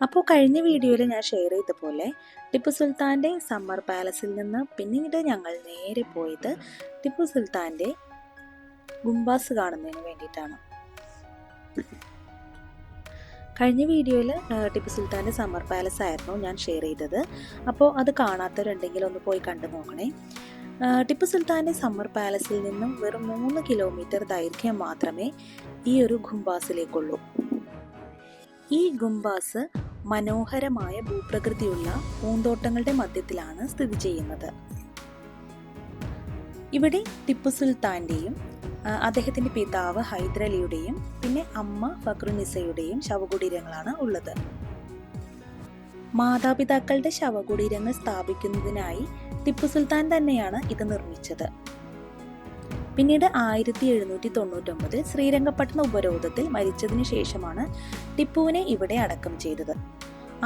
അപ്പോൾ കഴിഞ്ഞ വീഡിയോയിൽ ഞാൻ ഷെയർ ചെയ്ത പോലെ ടിപ്പു സുൽത്താൻ്റെ സമ്മർ പാലസിൽ നിന്ന് പിന്നീട് ഞങ്ങൾ നേരെ പോയത് ടിപ്പു സുൽത്താൻ്റെ ഗുംബാസ് കാണുന്നതിന് വേണ്ടിയിട്ടാണ്. കഴിഞ്ഞ വീഡിയോയിൽ ടിപ്പു സുൽത്താൻ്റെ സമ്മർ പാലസ് ആയിരുന്നു ഞാൻ ഷെയർ ചെയ്തത്. അപ്പോൾ അത് കാണാത്തവരുണ്ടെങ്കിൽ ഒന്ന് പോയി കണ്ടു നോക്കണേ. ടിപ്പു സുൽത്താൻ്റെ സമ്മർ പാലസിൽ നിന്നും വെറും 3 കിലോമീറ്റർ ദൈർഘ്യം മാത്രമേ ഈ ഒരു ഗുംബാസിലേക്കുള്ളൂ. ഈ ഗുംബാസ് മനോഹരമായ ഭൂപ്രകൃതിയുള്ള പൂന്തോട്ടങ്ങളുടെ മധ്യത്തിലാണ് സ്ഥിതി ചെയ്യുന്നത്. ഇവിടെ ടിപ്പു സുൽത്താൻ്റെയും അദ്ദേഹത്തിൻ്റെ പിതാവ് ഹൈദരലിയുടെയും പിന്നെ അമ്മ ഫക്രുന്നിസയുടെയും ശവകുടീരങ്ങളാണ് ഉള്ളത്. മാതാപിതാക്കളുടെ ശവകുടീരങ്ങൾ സ്ഥാപിക്കുന്നതിനായി ടിപ്പു സുൽത്താൻ തന്നെയാണ് ഇത് നിർമ്മിച്ചത്. പിന്നീട് 1799 ശ്രീരംഗപട്ടണ ഉപരോധത്തിൽ മരിച്ചതിന് ശേഷമാണ് ടിപ്പുവിനെ ഇവിടെ അടക്കം ചെയ്തത്.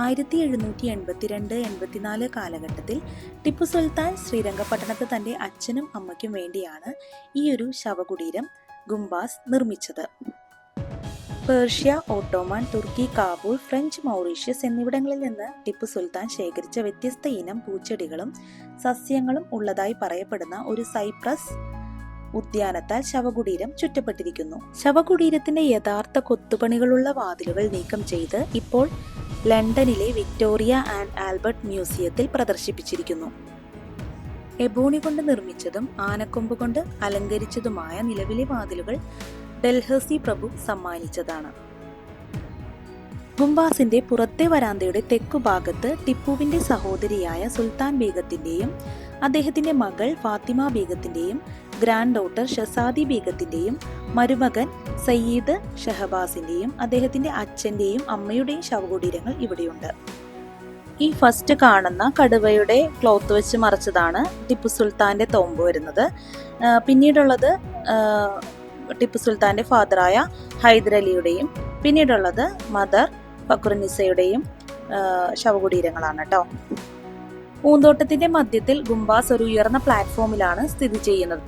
1782-84 കാലഘട്ടത്തിൽ ടിപ്പു സുൽത്താൻ ശ്രീരംഗപട്ടണത്ത് തൻ്റെ അച്ഛനും അമ്മയ്ക്കും വേണ്ടിയാണ് ഈ ഒരു ശവകുടീരം ഗുംബാസ് നിർമ്മിച്ചത്. പേർഷ്യ, ഓട്ടോമാൻ, തുർക്കി, കാബൂൾ, ഫ്രഞ്ച് മൗറീഷ്യസ് എന്നിവിടങ്ങളിൽ നിന്ന് ടിപ്പു സുൽത്താൻ ശേഖരിച്ച വ്യത്യസ്ത ഇനം പൂച്ചെടികളും സസ്യങ്ങളും ഉള്ളതായി പറയപ്പെടുന്ന ഒരു സൈപ്രസ് ഉദ്യാനത്താൽ ശവകുടീരം ചുറ്റപ്പെട്ടിരിക്കുന്നു. ശവകുടീരത്തിന്റെ യഥാർത്ഥ കൊത്തുപണികളുള്ള വാതിലുകൾ നീക്കം ചെയ്ത് ഇപ്പോൾ ലണ്ടനിലെ വിക്ടോറിയ ആൻഡ് ആൽബർട്ട് മ്യൂസിയത്തിൽ പ്രദർശിപ്പിച്ചിരിക്കുന്നു. എബോണി കൊണ്ട് നിർമ്മിച്ചതും ആനക്കൊമ്പ് കൊണ്ട് അലങ്കരിച്ചതുമായ നിലവിലെ വാതിലുകൾ ഡൽഹൌസി പ്രഭു സമ്മാനിച്ചതാണ്. ഗുംബാസിന്റെ പുറത്തെ വരാന്തയുടെ തെക്കുഭാഗത്ത് ടിപ്പുവിന്റെ സഹോദരിയായ സുൽത്താൻ ബീഗത്തിന്റെയും അദ്ദേഹത്തിന്റെ മകൾ ഫാത്തിമ ബീഗത്തിന്റെയും ഗ്രാൻഡ് ഡോട്ടർ ഷസാദി ബീഗത്തിന്റെയും മരുമകൻ സയ്യിദ് ഷഹബാസിന്റെയും അദ്ദേഹത്തിന്റെ അച്ഛന്റെയും അമ്മയുടെയും ശവകുടീരങ്ങൾ ഇവിടെയുണ്ട്. ഈ ഫസ്റ്റ് കാണുന്ന കടുവയുടെ ക്ലോത്ത് വെച്ച് മറച്ചതാണ് ടിപ്പു സുൽത്താന്റെ തോമ്പ് വരുന്നത്. പിന്നീടുള്ളത് ടിപ്പു സുൽത്താന്റെ ഫാദറായ ഹൈദരലിയുടെയും പിന്നീടുള്ളത് മദർ ഫക്രുന്നിസയുടെയും ശവകുടീരങ്ങളാണ് കേട്ടോ. പൂന്തോട്ടത്തിന്റെ മധ്യത്തിൽ ഗുംബാസ് ഒരു ഉയർന്ന പ്ലാറ്റ്ഫോമിലാണ് സ്ഥിതി ചെയ്യുന്നത്.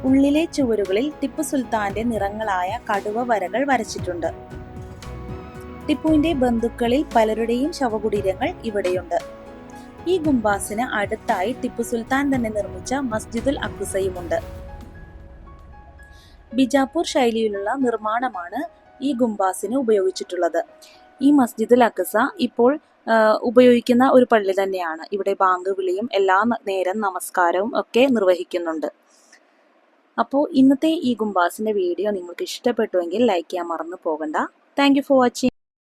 ഉള്ളിലെ ചുവരുകളിൽ ടിപ്പു സുൽത്താന്റെ നിറങ്ങളായ കടുവ വരകൾ വരച്ചിട്ടുണ്ട്. ടിപ്പുവിന്റെ ബന്ധുക്കളിൽ പലരുടെയും ശവകുടീരങ്ങൾ ഇവിടെയുണ്ട്. ഈ ഗുംബാസിന് അടുത്തായി ടിപ്പു സുൽത്താൻ തന്നെ നിർമ്മിച്ച മസ്ജിദുൽ അഖ്സയുമുണ്ട്. ബിജാപൂർ ശൈലിയിലുള്ള നിർമ്മാണമാണ് ഈ ഗുംബാസിന് ഉപയോഗിച്ചിട്ടുള്ളത്. ഈ മസ്ജിദുൽ അഖ്സ ഇപ്പോൾ ഉപയോഗിക്കുന്ന ഒരു പള്ളി തന്നെയാണ്. ഇവിടെ ബാങ്ക് വിളിയും എല്ലാ നേരം നമസ്കാരവും ഒക്കെ നിർവഹിക്കുന്നുണ്ട്. അപ്പോൾ ഇന്നത്തെ ഈ ഗുംബാസിന്റെ വീഡിയോ നിങ്ങൾക്ക് ഇഷ്ടപ്പെട്ടുവെങ്കിൽ ലൈക്ക് ചെയ്യാൻ മറന്നു പോകണ്ട. Thank you for watching.